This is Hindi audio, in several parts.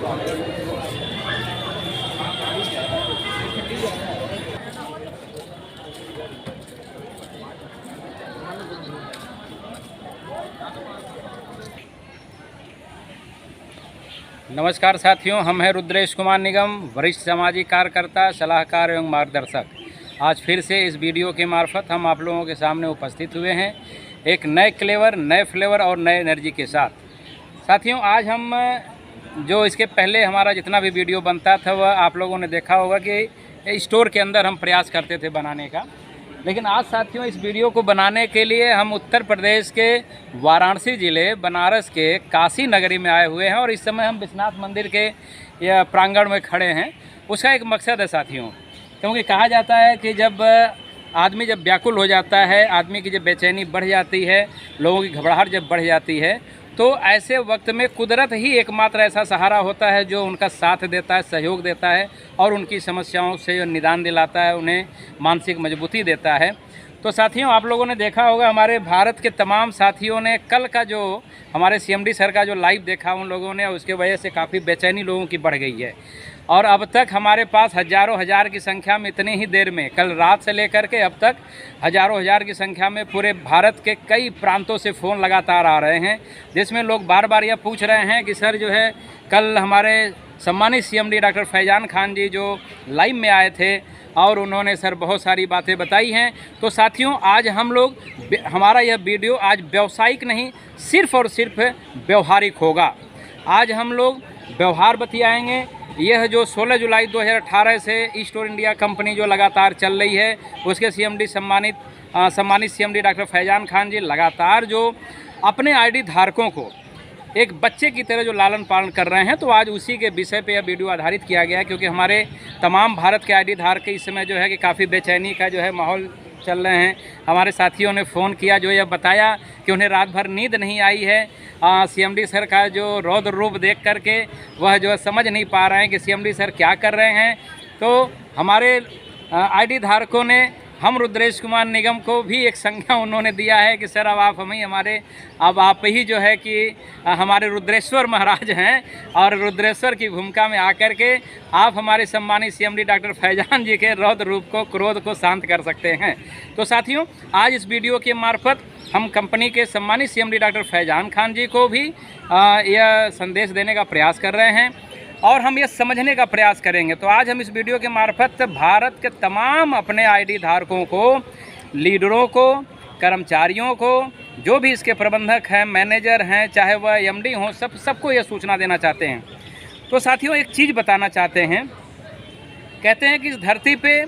नमस्कार साथियों, हम हैं रुद्रेश कुमार निगम, वरिष्ठ सामाजिक कार्यकर्ता, सलाहकार एवं मार्गदर्शक। आज फिर से इस वीडियो के मार्फत हम आप लोगों के सामने उपस्थित हुए हैं एक नए फ्लेवर और नए एनर्जी के साथ। साथियों, आज हम जो इसके पहले हमारा जितना भी वीडियो बनता था वह आप लोगों ने देखा होगा कि स्टोर के अंदर हम प्रयास करते थे बनाने का। लेकिन आज साथियों, इस वीडियो को बनाने के लिए हम उत्तर प्रदेश के वाराणसी ज़िले बनारस के काशी नगरी में आए हुए हैं और इस समय हम विश्वनाथ मंदिर के प्रांगण में खड़े हैं। उसका एक मकसद है साथियों, क्योंकि कहा जाता है कि जब आदमी जब व्याकुल हो जाता है, आदमी की जब बेचैनी बढ़ जाती है, लोगों की घबराहट जब बढ़ जाती है, तो ऐसे वक्त में कुदरत ही एकमात्र ऐसा सहारा होता है जो उनका साथ देता है, सहयोग देता है और उनकी समस्याओं से निदान दिलाता है, उन्हें मानसिक मजबूती देता है। तो साथियों, आप लोगों ने देखा होगा, हमारे भारत के तमाम साथियों ने कल का जो हमारे सीएमडी सर का जो लाइव देखा उन लोगों ने, उसके वजह से काफ़ी बेचैनी लोगों की बढ़ गई है। और अब तक हमारे पास हज़ारों हज़ार की संख्या में इतनी ही देर में, कल रात से लेकर के अब तक हज़ारों हज़ार की संख्या में पूरे भारत के कई प्रांतों से फ़ोन लगातार आ रहे हैं, जिसमें लोग बार बार यह पूछ रहे हैं कि सर जो है, कल हमारे सम्मानित सीएमडी डॉक्टर फैजान खान जी जो लाइव में आए थे और उन्होंने सर बहुत सारी बातें बताई हैं। तो साथियों, आज हम लोग, हमारा यह वीडियो आज व्यावसायिक नहीं, सिर्फ़ और सिर्फ व्यवहारिक होगा। आज हम लोग व्यवहार बतियाएँगे। यह जो 16 जुलाई 2018 से ईस्ट और इंडिया कंपनी जो लगातार चल रही है, उसके सीएमडी सम्मानित सीएमडी डॉक्टर फैजान खान जी लगातार जो अपने आईडी धारकों को एक बच्चे की तरह जो लालन पालन कर रहे हैं, तो आज उसी के विषय पे यह वीडियो आधारित किया गया है। क्योंकि हमारे तमाम भारत के आईडी धारक इस समय जो है कि काफ़ी बेचैनी का जो है माहौल चल रहे हैं। हमारे साथियों ने फ़ोन किया, जो यह बताया कि उन्हें रात भर नींद नहीं आई है। सीएमडी सर का जो रौद्र रूप देख करके वह जो है समझ नहीं पा रहे हैं कि सीएमडी सर क्या कर रहे हैं। तो हमारे आईडी धारकों ने हम रुद्रेश कुमार निगम को भी एक संज्ञा उन्होंने दिया है कि सर अब आप ही जो है कि हमारे रुद्रेश्वर महाराज हैं और रुद्रेश्वर की भूमिका में आकर के आप हमारे सम्मानित सीएमडी डॉक्टर फैजान जी के रौद्र रूप को, क्रोध को शांत कर सकते हैं। तो साथियों, आज इस वीडियो के मार्फत हम कंपनी के सम्मानित सीएमडी डॉक्टर फैजान खान जी को भी यह संदेश देने का प्रयास कर रहे हैं और हम ये समझने का प्रयास करेंगे। तो आज हम इस वीडियो के मार्फत भारत के तमाम अपने आईडी धारकों को, लीडरों को, कर्मचारियों को, जो भी इसके प्रबंधक हैं, मैनेजर हैं, चाहे वह एमडी हों, सबको यह सूचना देना चाहते हैं। तो साथियों, एक चीज़ बताना चाहते हैं। कहते हैं कि इस धरती पे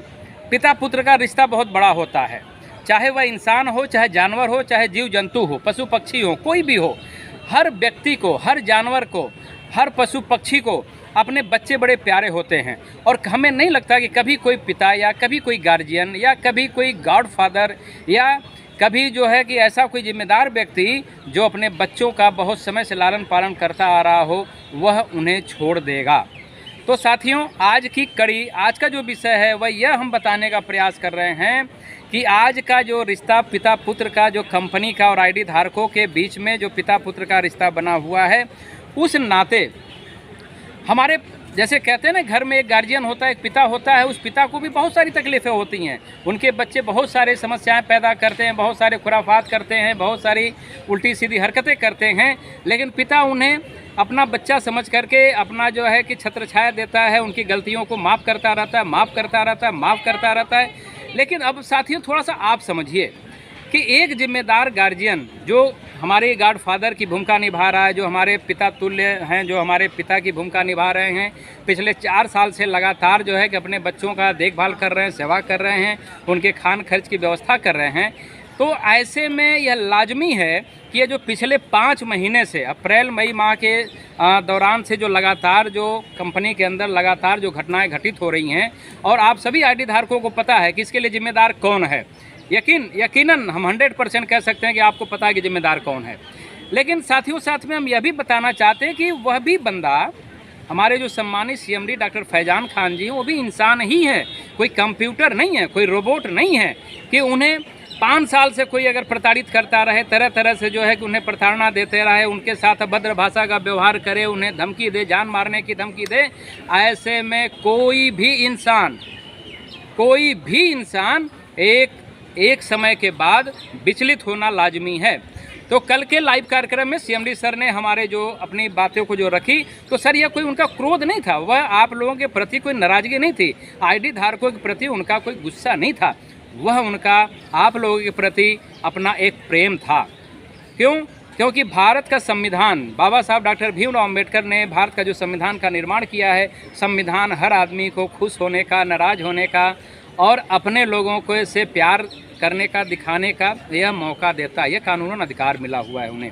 पिता पुत्र का रिश्ता बहुत बड़ा होता है। चाहे वह इंसान हो, चाहे जानवर हो, चाहे जीव जंतु हो, पशु पक्षी हो, कोई भी हो, हर व्यक्ति को, हर जानवर को, हर पशु पक्षी को अपने बच्चे बड़े प्यारे होते हैं। और हमें नहीं लगता कि कभी कोई पिता या कभी कोई गार्जियन या कभी कोई गॉडफादर या कभी जो है कि ऐसा कोई जिम्मेदार व्यक्ति जो अपने बच्चों का बहुत समय से लालन पालन करता आ रहा हो, वह उन्हें छोड़ देगा। तो साथियों, आज की कड़ी, आज का जो विषय है वह यह हम बताने का प्रयास कर रहे हैं कि आज का जो रिश्ता पिता पुत्र का, जो कंपनी का और आईडी धारकों के बीच में जो पिता पुत्र का रिश्ता बना हुआ है, उस नाते हमारे, जैसे कहते हैं ना, घर में एक गार्जियन होता है, एक पिता होता है, उस पिता को भी बहुत सारी तकलीफ़ें होती हैं। उनके बच्चे बहुत सारे समस्याएं पैदा करते हैं, बहुत सारे खुराफात करते हैं, बहुत सारी उल्टी सीधी हरकतें करते हैं, लेकिन पिता उन्हें अपना बच्चा समझ करके अपना जो है कि छत्र छाया देता है, उनकी गलतियों को माफ़ करता रहता है, माफ़ करता रहता है। लेकिन अब साथियों, थोड़ा सा आप समझिए कि एक जिम्मेदार गार्जियन जो हमारे गॉडफादर की भूमिका निभा रहा है, जो हमारे पिता तुल्य हैं, जो हमारे पिता की भूमिका निभा रहे हैं, पिछले 4 साल से लगातार जो है कि अपने बच्चों का देखभाल कर रहे हैं, सेवा कर रहे हैं, उनके खान खर्च की व्यवस्था कर रहे हैं। तो ऐसे में यह लाजमी है कि ये जो पिछले 5 महीने से अप्रैल मई माह के दौरान से जो लगातार जो कंपनी के अंदर लगातार जो घटनाएं घटित हो रही हैं, और आप सभी आईडी धारकों को पता है कि इसके लिए जिम्मेदार कौन है। यकीनन हम 100% कह सकते हैं कि आपको पता है कि जिम्मेदार कौन है। लेकिन साथियों, साथ में हम यह भी बताना चाहते हैं कि वह भी बंदा, हमारे जो सम्मानित सीएमडी डॉक्टर फैजान खान जी, वो भी इंसान ही है, कोई कंप्यूटर नहीं है, कोई रोबोट नहीं है कि उन्हें 5 साल से कोई अगर प्रताड़ित करता रहे, तरह तरह से जो है कि उन्हें प्रताड़ना देते रहे, उनके साथ अभद्र भाषा का व्यवहार करे, उन्हें धमकी दे, जान मारने की धमकी दे, ऐसे में कोई भी इंसान एक समय के बाद विचलित होना लाजमी है। तो कल के लाइव कार्यक्रम में सीएमडी सर ने हमारे जो अपनी बातों को जो रखी, तो सर यह कोई उनका क्रोध नहीं था, वह आप लोगों के प्रति कोई नाराजगी नहीं थी, आईडी धारकों के प्रति उनका कोई गुस्सा नहीं था, वह उनका आप लोगों के प्रति अपना एक प्रेम था। क्योंकि भारत का संविधान, बाबा साहब डॉक्टर भीमराव अम्बेडकर ने भारत का जो संविधान का निर्माण किया है, संविधान हर आदमी को खुश होने का, नाराज होने का और अपने लोगों को से प्यार करने का, दिखाने का यह मौका देता है, यह कानूनन अधिकार मिला हुआ है उन्हें।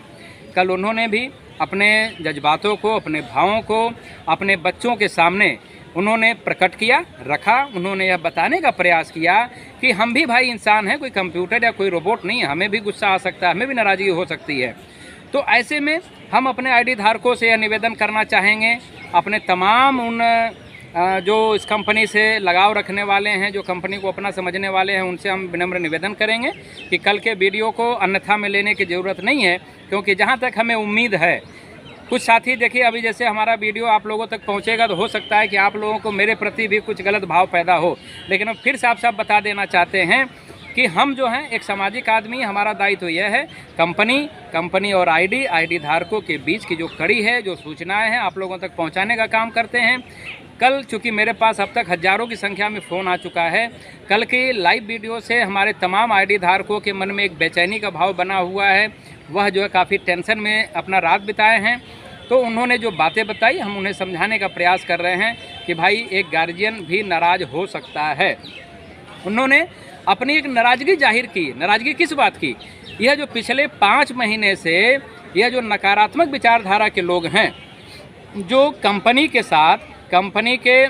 कल उन्होंने भी अपने जज्बातों को, अपने भावों को अपने बच्चों के सामने उन्होंने प्रकट किया, रखा। उन्होंने यह बताने का प्रयास किया कि हम भी भाई इंसान हैं, कोई कंप्यूटर या कोई रोबोट नहीं है, हमें भी गुस्सा आ सकता है, हमें भी नाराज़गी हो सकती है। तो ऐसे में हम अपने आईडी धारकों से यह निवेदन करना चाहेंगे, अपने तमाम उन जो इस कंपनी से लगाव रखने वाले हैं, जो कंपनी को अपना समझने वाले हैं, उनसे हम विनम्र निवेदन करेंगे कि कल के वीडियो को अन्यथा में लेने की ज़रूरत नहीं है। क्योंकि जहां तक हमें उम्मीद है, कुछ साथी देखिए, अभी जैसे हमारा वीडियो आप लोगों तक पहुंचेगा तो हो सकता है कि आप लोगों को मेरे प्रति भी कुछ गलत भाव पैदा हो, लेकिन हम फिर साफ साफ बता देना चाहते हैं कि हम जो हैं एक सामाजिक आदमी, हमारा दायित्व यह है कंपनी और आईडी धारकों के बीच की जो कड़ी है, जो सूचनाएं हैं, आप लोगों तक पहुंचाने का काम करते हैं। कल चूँकि मेरे पास अब तक हज़ारों की संख्या में फ़ोन आ चुका है, कल की लाइव वीडियो से हमारे तमाम आईडी धारकों के मन में एक बेचैनी का भाव बना हुआ है, वह जो है काफ़ी टेंशन में अपना रात बिताए हैं। तो उन्होंने जो बातें बताई, हम उन्हें समझाने का प्रयास कर रहे हैं कि भाई एक गार्जियन भी नाराज़ हो सकता है। उन्होंने अपनी एक नाराज़गी जाहिर की। नाराज़गी किस बात की? यह जो पिछले 5 महीने से यह जो नकारात्मक विचारधारा के लोग हैं, जो कंपनी के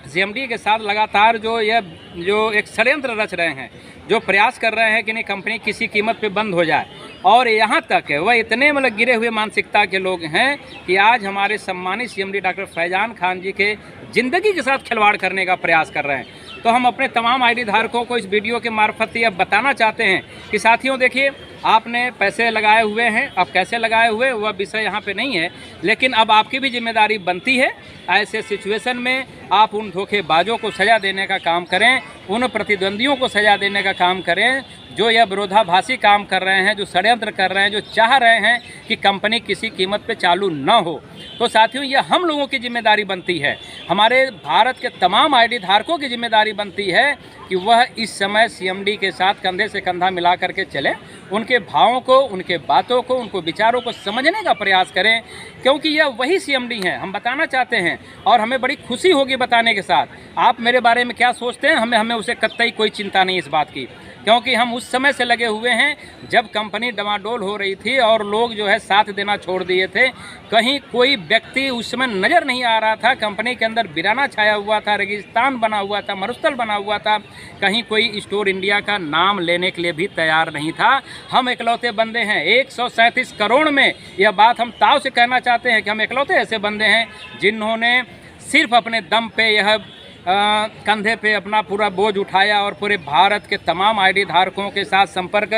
सीएमडी के साथ लगातार जो एक षड्यंत्र रच रहे हैं, जो प्रयास कर रहे हैं कि नहीं कंपनी किसी कीमत पे बंद हो जाए, और यहाँ तक वह इतने मतलब गिरे हुए मानसिकता के लोग हैं कि आज हमारे सम्मानित सीएमडी डॉक्टर फैजान खान जी के ज़िंदगी के साथ खिलवाड़ करने का प्रयास कर रहे हैं। तो हम अपने तमाम आईडी धारकों को इस वीडियो के मार्फत यह बताना चाहते हैं कि साथियों देखिए, आपने पैसे लगाए हुए हैं, अब कैसे लगाए हुए वह विषय यहाँ पे नहीं है, लेकिन अब आपकी भी जिम्मेदारी बनती है। ऐसे सिचुएशन में आप उन धोखेबाजों को सज़ा देने का काम करें, उन प्रतिद्वंदियों को सज़ा देने का काम करें जो यह विरोधाभासी काम कर रहे हैं, जो षड्यंत्र कर रहे हैं, जो चाह रहे हैं कि कंपनी किसी कीमत पे चालू न हो। तो साथियों, यह हम लोगों की जिम्मेदारी बनती है, हमारे भारत के तमाम आईडी धारकों की जिम्मेदारी बनती है कि वह इस समय सीएमडी के साथ कंधे से कंधा मिला करके चलें, उनके भावों को, उनके बातों को, उनको विचारों को समझने का प्रयास करें, क्योंकि यह वही सीएमडी हैं, हम बताना चाहते हैं। और हमें बड़ी खुशी होगी बताने के साथ। आप मेरे बारे में क्या सोचते हैं, हमें उसे कतई कोई चिंता नहीं इस बात की, क्योंकि हम उस समय से लगे हुए हैं जब कंपनी डमाडोल हो रही थी और लोग जो है साथ देना छोड़ दिए थे। कहीं कोई व्यक्ति उस समय नज़र नहीं आ रहा था, कंपनी के अंदर वीराना छाया हुआ था, रेगिस्तान बना हुआ था, मरुस्थल बना हुआ था, कहीं कोई स्टोर इंडिया का नाम लेने के लिए भी तैयार नहीं था। हम इकलौते बंदे हैं 137 करोड़ में, यह बात हम ताव से कहना चाहते हैं कि हम इकलौते ऐसे बंदे हैं जिन्होंने सिर्फ अपने दम पे यह कंधे पे अपना पूरा बोझ उठाया और पूरे भारत के तमाम आईडी धारकों के साथ संपर्क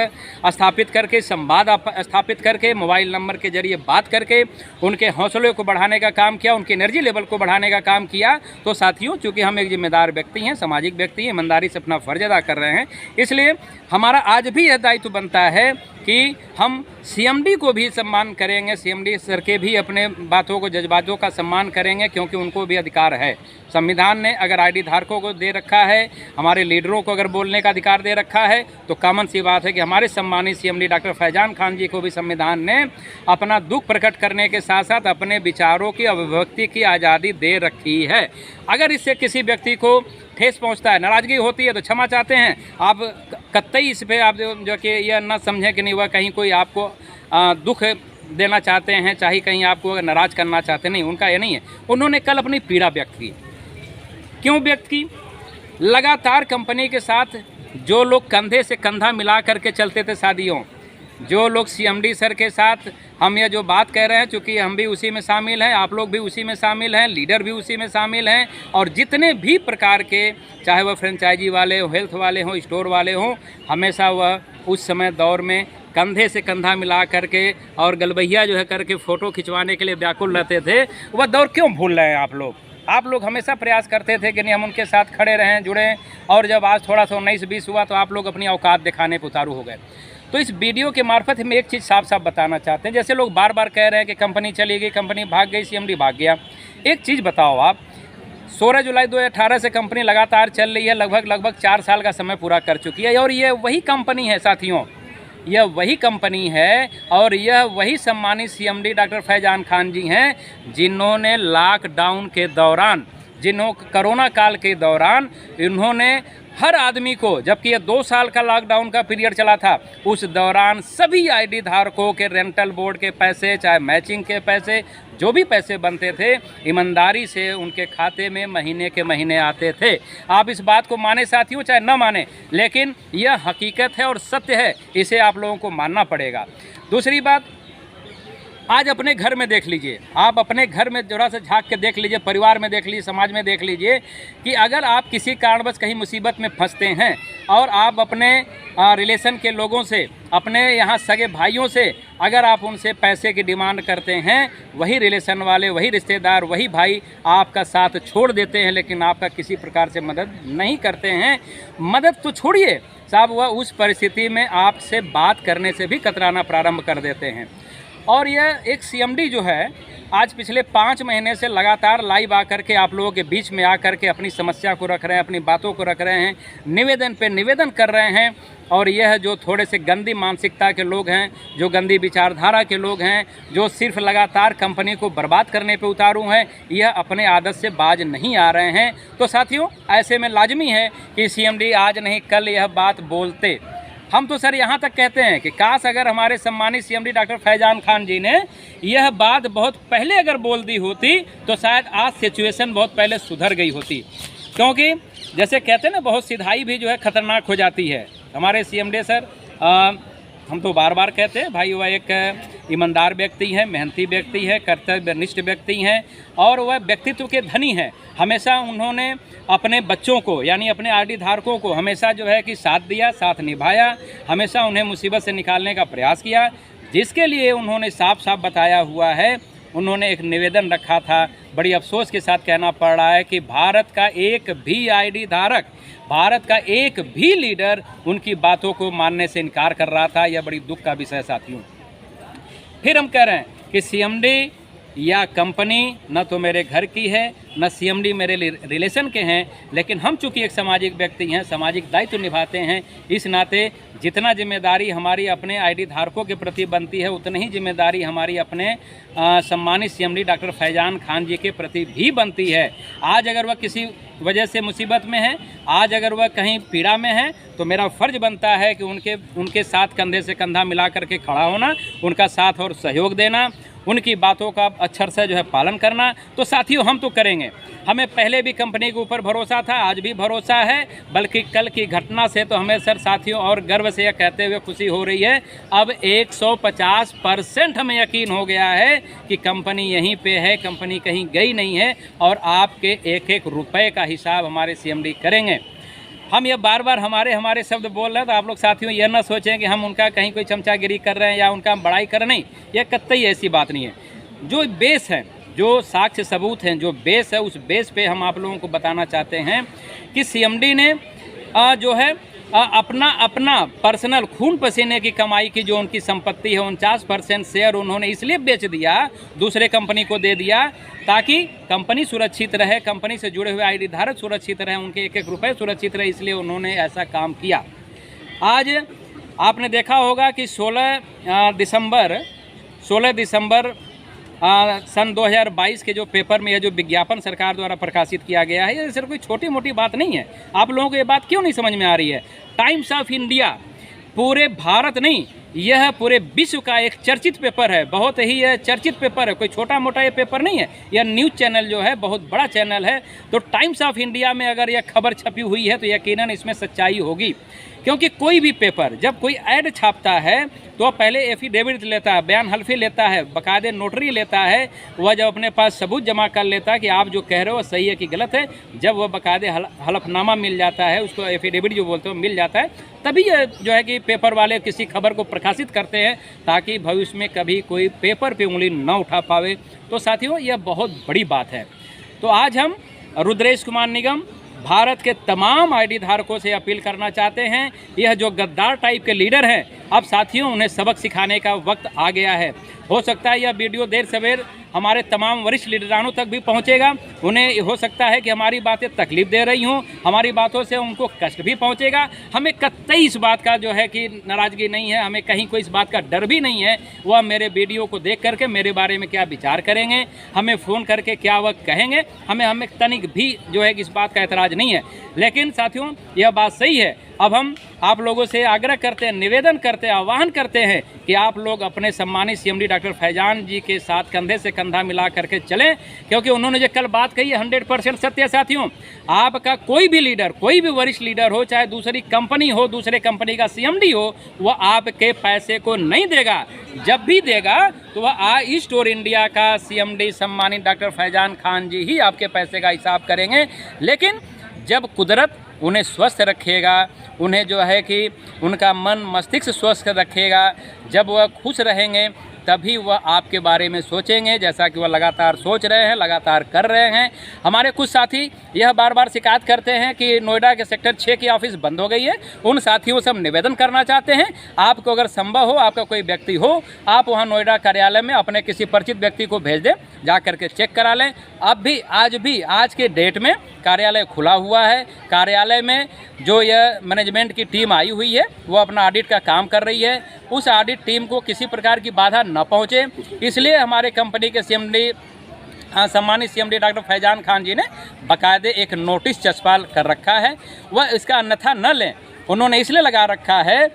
स्थापित करके, संवाद स्थापित करके, मोबाइल नंबर के जरिए बात करके उनके हौसले को बढ़ाने का काम किया, उनकी एनर्जी लेवल को बढ़ाने का काम किया। तो साथियों, चूँकि हम एक जिम्मेदार व्यक्ति हैं, सामाजिक व्यक्ति हैं, ईमानदारी से अपना फ़र्ज अदा कर रहे हैं, इसलिए हमारा आज भी यह दायित्व बनता है कि हम सीएमडी को भी सम्मान करेंगे, सीएमडी सर के भी अपने बातों को, जज्बातों का सम्मान करेंगे, क्योंकि उनको भी अधिकार है। संविधान ने अगर आईडी धारकों को दे रखा है, हमारे लीडरों को अगर बोलने का अधिकार दे रखा है, तो कॉमन सी बात है कि हमारे सम्मानित सीएमडी डॉक्टर फैजान खान जी को भी संविधान ने अपना दुख प्रकट करने के साथ साथ अपने विचारों की अभिव्यक्ति की आज़ादी दे रखी है। अगर इससे किसी व्यक्ति को ठेस पहुंचता है, नाराज़गी होती है, तो क्षमा चाहते हैं। आप कतई इस पर आप जो कि यह न समझें कि नहीं वह कहीं कोई आपको दुख देना चाहते हैं, चाहे कहीं आपको नाराज़ करना चाहते, नहीं, उनका ये नहीं है। उन्होंने कल अपनी पीड़ा व्यक्त की। क्यों व्यक्त की? लगातार कंपनी के साथ जो लोग कंधे से कंधा मिला करके चलते थे शादियों, जो लोग सीएमडी सर के साथ हम ये जो बात कह रहे हैं, चूँकि हम भी उसी में शामिल हैं, आप लोग भी उसी में शामिल हैं, लीडर भी उसी में शामिल हैं, और जितने भी प्रकार के, चाहे वह फ्रेंचाइजी वाले हो, हेल्थ वाले हों, स्टोर वाले हों, हमेशा वह उस समय दौर में कंधे से कंधा मिला करके और गलबैया जो है करके फ़ोटो खिंचवाने के लिए व्याकुल रहते थे। वह दौर क्यों भूल रहे हैं आप लोग? आप लोग हमेशा प्रयास करते थे कि नहीं हम उनके साथ खड़े रहें, जुड़ें, और जब आज थोड़ा सा 19-20 हुआ तो आप लोग अपनी औकात दिखाने पर उतारू हो गए। तो इस वीडियो के मार्फत हम एक चीज़ साफ साफ बताना चाहते हैं। जैसे लोग बार बार कह रहे हैं कि कंपनी चली गई, कंपनी भाग गई, सीएमडी भाग गया। एक चीज़ बताओ आप, 16 जुलाई 2018 से कंपनी लगातार चल रही है, लगभग 4 साल का समय पूरा कर चुकी है, और ये वही कंपनी है साथियों, यह वही कंपनी है, और यह वही सम्मानित सीएमडी डॉक्टर फैजान खान जी हैं जिन्होंने लॉकडाउन के दौरान, कोरोना काल के दौरान इन्होंने हर आदमी को, जबकि ये 2 साल का लॉकडाउन का पीरियड चला था, उस दौरान सभी आईडी धारकों के रेंटल बोर्ड के पैसे, चाहे मैचिंग के पैसे, जो भी पैसे बनते थे, ईमानदारी से उनके खाते में महीने के महीने आते थे। आप इस बात को माने साथियों, चाहे न माने, लेकिन यह हकीकत है और सत्य है, इसे आप लोगों को मानना पड़ेगा। दूसरी बात, आज अपने घर में देख लीजिए, आप अपने घर में जरा सा झांक के देख लीजिए, परिवार में देख लीजिए, समाज में देख लीजिए कि अगर आप किसी कारणवश कहीं मुसीबत में फंसते हैं और आप अपने रिलेशन के लोगों से, अपने यहाँ सगे भाइयों से अगर आप उनसे पैसे की डिमांड करते हैं, वही रिलेशन वाले, वही रिश्तेदार, वही भाई आपका साथ छोड़ देते हैं, लेकिन आपका किसी प्रकार से मदद नहीं करते हैं। मदद तो छोड़िए साहब, वह उस परिस्थिति में आपसे बात करने से भी कतराना प्रारंभ कर देते हैं। और यह एक सीएमडी जो है, आज पिछले 5 महीने से लगातार लाइव आकर के आप लोगों के बीच में आकर के अपनी समस्या को रख रहे हैं, अपनी बातों को रख रहे हैं, निवेदन पे निवेदन कर रहे हैं। और यह जो थोड़े से गंदी मानसिकता के लोग हैं, जो गंदी विचारधारा के लोग हैं, जो सिर्फ लगातार कंपनी को बर्बाद करने पे उतारू हैं, यह अपने आदत से बाज नहीं आ रहे हैं। तो साथियों, ऐसे में लाजमी है कि सीएमडी आज नहीं कल यह बात बोलते। हम तो सर यहाँ तक कहते हैं कि काश अगर हमारे सम्मानित सीएमडी डॉक्टर फैजान खान जी ने यह बात बहुत पहले अगर बोल दी होती तो शायद आज सिचुएशन बहुत पहले सुधर गई होती। क्योंकि जैसे कहते हैं ना, बहुत सिधाई भी जो है खतरनाक हो जाती है। हमारे सीएमडी सर, हम तो बार बार कहते हैं भाई, वह एक ईमानदार व्यक्ति है, मेहनती व्यक्ति है, कर्तव्यनिष्ठ व्यक्ति हैं, और वह व्यक्तित्व के धनी हैं। हमेशा उन्होंने अपने बच्चों को, यानी अपने आईडी धारकों को हमेशा जो है कि साथ दिया, साथ निभाया, हमेशा उन्हें मुसीबत से निकालने का प्रयास किया, जिसके लिए उन्होंने साफ साफ बताया हुआ है। उन्होंने एक निवेदन रखा था, बड़ी अफसोस के साथ कहना पड़ रहा है कि भारत का एक भी आईडी धारक, भारत का एक भी लीडर उनकी बातों को मानने से इनकार कर रहा था। यह बड़ी दुख का विषय साथियों। फिर हम कह रहे हैं कि सीएमडी या कंपनी न तो मेरे घर की है, न सीएमडी मेरे रिलेशन के हैं, लेकिन हम चूँकि एक सामाजिक व्यक्ति हैं, सामाजिक दायित्व निभाते हैं, इस नाते जितना जिम्मेदारी हमारी अपने आईडी धारकों के प्रति बनती है, उतनी ही जिम्मेदारी हमारी अपने सम्मानित सीएमडी डॉक्टर फैजान खान जी के प्रति भी बनती है। आज अगर वह किसी वजह से मुसीबत में है, आज अगर वह कहीं पीड़ा में है, तो मेरा फ़र्ज बनता है कि उनके साथ कंधे से कंधा मिला करके खड़ा होना, उनका साथ और सहयोग देना, उनकी बातों का अक्षर से जो है पालन करना। तो साथियों, हम तो करेंगे। हमें पहले भी कंपनी के ऊपर भरोसा था, आज भी भरोसा है, बल्कि कल की घटना से तो हमें सर साथियों और गर्व से यह कहते हुए खुशी हो रही है, अब 150% हमें यकीन हो गया है कि कंपनी यहीं पे है, कंपनी कहीं गई नहीं है, और आपके एक एक रुपए का हिसाब हमारे सीएमडी करेंगे। हम ये बार बार हमारे शब्द बोल रहे हैं, तो आप लोग साथियों ये ना सोचें कि हम उनका कहीं कोई चमचागिरी कर रहे हैं या उनका हम बड़ाई कर रहे, नहीं, यह कतई ऐसी बात नहीं है। जो बेस है, जो साक्ष्य सबूत हैं, जो बेस है, उस बेस पे हम आप लोगों को बताना चाहते हैं कि सीएमडी ने जो है अपना पर्सनल खून पसीने की कमाई की जो उनकी संपत्ति है, 49% शेयर उन्होंने इसलिए बेच दिया, दूसरे कंपनी को दे दिया, ताकि कंपनी सुरक्षित रहे, कंपनी से जुड़े हुए आईडी धारक सुरक्षित रहे, उनके एक एक रुपए सुरक्षित रहे, इसलिए उन्होंने ऐसा काम किया। आज आपने देखा होगा कि 16 दिसंबर सन 2022 के जो पेपर में यह जो विज्ञापन सरकार द्वारा प्रकाशित किया गया है, ये सिर्फ कोई छोटी मोटी बात नहीं है। आप लोगों को ये बात क्यों नहीं समझ में आ रही है? टाइम्स ऑफ इंडिया पूरे भारत नहीं, यह पूरे विश्व का एक चर्चित पेपर है, बहुत ही यह चर्चित पेपर है, कोई छोटा मोटा ये पेपर नहीं है। यह न्यूज़ चैनल जो है बहुत बड़ा चैनल है। तो टाइम्स ऑफ इंडिया में अगर यह खबर छपी हुई है तो यकीनन इसमें सच्चाई होगी। क्योंकि कोई भी पेपर जब कोई ऐड छापता है तो पहले एफिडेविट लेता है, बयान हल्फी लेता है, बाकायदे नोटरी लेता है। वह जब अपने पास सबूत जमा कर लेता है कि आप जो कह रहे हो सही है कि गलत है, जब वह बाकायदे हलफनामा मिल जाता है, उसको एफिडेविट जो बोलते हो मिल जाता है, तभी यह जो है कि पेपर वाले किसी खबर को प्रकाशित करते हैं ताकि भविष्य में कभी कोई पेपर पे उंगली न उठा पावे। तो साथियों, यह बहुत बड़ी बात है। तो आज हम रुद्रेश कुमार निगम भारत के तमाम आईडी धारकों से अपील करना चाहते हैं, यह जो गद्दार टाइप के लीडर हैं, अब साथियों उन्हें सबक सिखाने का वक्त आ गया है। हो सकता है यह वीडियो देर सवेर हमारे तमाम वरिष्ठ लीडरानों तक भी पहुंचेगा। उन्हें हो सकता है कि हमारी बातें तकलीफ दे रही हों, हमारी बातों से उनको कष्ट भी पहुंचेगा। हमें कतई इस बात का जो है कि नाराज़गी नहीं है, हमें कहीं कोई इस बात का डर भी नहीं है। वह मेरे वीडियो को देख करके मेरे बारे में क्या विचार करेंगे, हमें फ़ोन करके क्या वह कहेंगे, हमें तनिक भी जो है कि इस बात का एतराज़ नहीं है। लेकिन साथियों, यह बात सही है। अब हम आप लोगों से आग्रह करते हैं, निवेदन करते हैं, आह्वान करते हैं कि आप लोग अपने सम्मानित सीएमडी डॉक्टर फैजान जी के साथ कंधे से कंधा मिला करके चलें, क्योंकि उन्होंने जो कल बात कही है 100% सत्य है। साथियों, आपका कोई भी लीडर, कोई भी वरिष्ठ लीडर हो, चाहे दूसरी कंपनी हो, दूसरे कंपनी का सीएमडी हो, वह आपके पैसे को नहीं देगा। जब भी देगा तो वह ईस्ट इंडिया का सीएमडी सम्मानित डॉक्टर फैजान खान जी ही आपके पैसे का हिसाब करेंगे। लेकिन जब कुदरत उन्हें स्वस्थ रखेगा, उन्हें जो है कि उनका मन मस्तिष्क स्वस्थ रखेगा, जब वह खुश रहेंगे तभी वह आपके बारे में सोचेंगे, जैसा कि वह लगातार सोच रहे हैं, लगातार कर रहे हैं। हमारे कुछ साथी यह बार बार शिकायत करते हैं कि नोएडा के सेक्टर 6 की ऑफिस बंद हो गई है। उन साथियों से हम निवेदन करना चाहते हैं, आपको अगर संभव हो, आपका कोई व्यक्ति हो, आप वहां नोएडा कार्यालय में अपने किसी परिचित व्यक्ति को भेज दें, जा करके चेक करा लें। अब भी आज के डेट में कार्यालय खुला हुआ है। कार्यालय में जो यह मैनेजमेंट की टीम आई हुई है, वो अपना ऑडिट का काम कर रही है। उस ऑडिट टीम को किसी प्रकार की बाधा न पहुंचे, इसलिए हमारे कंपनी के सीएमडी सम्मानित सीएमडी डॉक्टर फैजान खान जी ने बाकायदे एक नोटिस चस्पा कर रखा है। वह इसका अन्यथा न लें। उन्होंने इसलिए लगा रखा है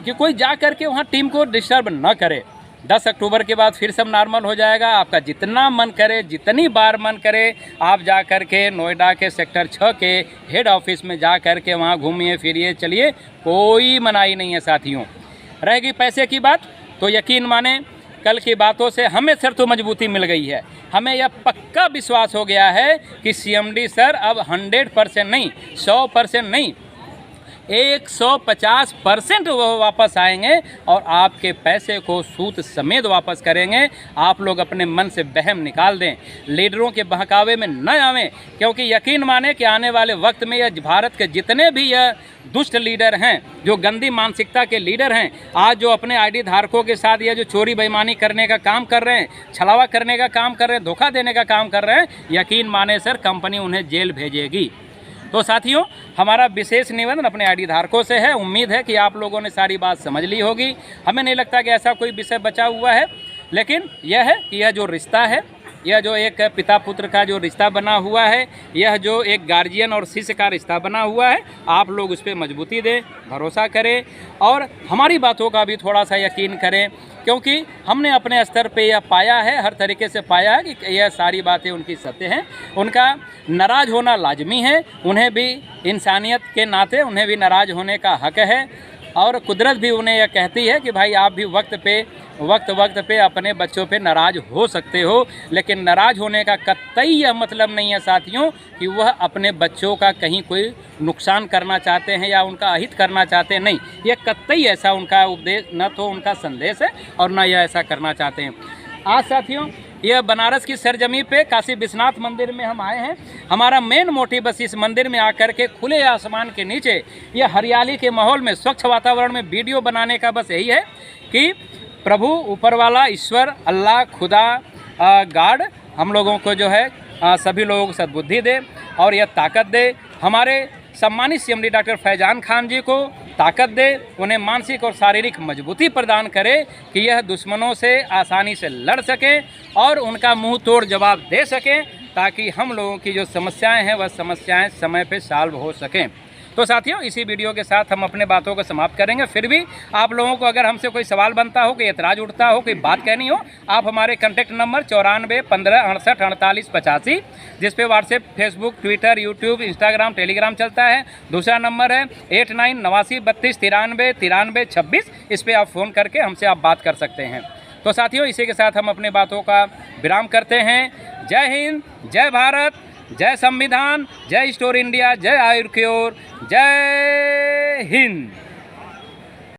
कि कोई जा करके वहाँ टीम को डिस्टर्ब न करे। 10 अक्टूबर के बाद फिर सब नॉर्मल हो जाएगा। आपका जितना मन करे, जितनी बार मन करे, आप जा कर के नोएडा के सेक्टर 6 के हेड ऑफिस में जा कर के वहाँ घूमिए फिरिए, चलिए, कोई मनाही नहीं है। साथियों, रहेगी पैसे की बात तो यकीन माने कल की बातों से हमें सर तो मजबूती मिल गई है। हमें यह पक्का विश्वास हो गया है कि सीएमडी सर अब 100% नहीं, 100% नहीं, 150% वो वापस आएंगे और आपके पैसे को सूद समेत वापस करेंगे। आप लोग अपने मन से वहम निकाल दें, लीडरों के बहकावे में न आवें, क्योंकि यकीन माने कि आने वाले वक्त में यह भारत के जितने भी यह दुष्ट लीडर हैं, जो गंदी मानसिकता के लीडर हैं, आज जो अपने आईडी धारकों के साथ यह जो चोरी बेईमानी करने का काम कर रहे हैं, छलावा करने का काम कर रहे हैं, धोखा देने का काम कर रहे हैं, यकीन माने सर कंपनी उन्हें जेल भेजेगी। तो साथियों, हमारा विशेष निवेदन अपने आईडी धारकों से है। उम्मीद है कि आप लोगों ने सारी बात समझ ली होगी। हमें नहीं लगता कि ऐसा कोई विषय बचा हुआ है, लेकिन यह है कि यह जो रिश्ता है, यह जो एक पिता पुत्र का जो रिश्ता बना हुआ है, यह जो एक गार्जियन और शिष्य का रिश्ता बना हुआ है, आप लोग उस पर मजबूती दें, भरोसा करें और हमारी बातों का भी थोड़ा सा यकीन करें, क्योंकि हमने अपने स्तर पे यह पाया है, हर तरीके से पाया है कि यह सारी बातें उनकी सत्य हैं। उनका नाराज़ होना लाजमी है, उन्हें भी इंसानियत के नाते उन्हें भी नाराज़ होने का हक है। और कुदरत भी उन्हें यह कहती है कि भाई आप भी वक्त पे अपने बच्चों पे नाराज़ हो सकते हो, लेकिन नाराज़ होने का कतई यह मतलब नहीं है साथियों कि वह अपने बच्चों का कहीं कोई नुकसान करना चाहते हैं या उनका अहित करना चाहते हैं। नहीं, यह कतई ऐसा उनका उपदेश न तो उनका संदेश है और न यह ऐसा करना चाहते हैं। आज साथियों, यह बनारस की सरजमी पे काशी विश्वनाथ मंदिर में हम आए हैं। हमारा मेन मोटिव बस इस मंदिर में आकर के खुले आसमान के नीचे यह हरियाली के माहौल में, स्वच्छ वातावरण में वीडियो बनाने का बस यही है कि प्रभु ऊपर वाला ईश्वर अल्लाह खुदा गॉड हम लोगों को जो है सभी लोगों को सद्बुद्धि दे और यह ताकत दे। हमारे सम्मानित सीएमडी डॉक्टर फैजान खान जी को ताकत दे, उन्हें मानसिक और शारीरिक मजबूती प्रदान करे कि यह दुश्मनों से आसानी से लड़ सकें और उनका मुंह तोड़ जवाब दे सकें, ताकि हम लोगों की जो समस्याएं हैं वह समस्याएं समय पे सॉल्व हो सकें। तो साथियों, इसी वीडियो के साथ हम अपने बातों को समाप्त करेंगे। फिर भी आप लोगों को अगर हमसे कोई सवाल बनता हो, कोई एतराज़ उठता हो, कोई बात कहनी हो, आप हमारे कॉन्टैक्ट नंबर 94 15 68 48 85, जिस पे WhatsApp, Facebook, Twitter, YouTube, Instagram, Telegram चलता है। दूसरा नंबर है 89 89 32 93 93 26, इस पर आप फ़ोन करके हमसे आप बात कर सकते हैं। तो साथियों, इसी के साथ हम अपने बातों का विराम करते हैं। जय हिंद, जय भारत, जय संविधान, जय स्टोर इंडिया, जय आयुर्क्योर, जय हिंद।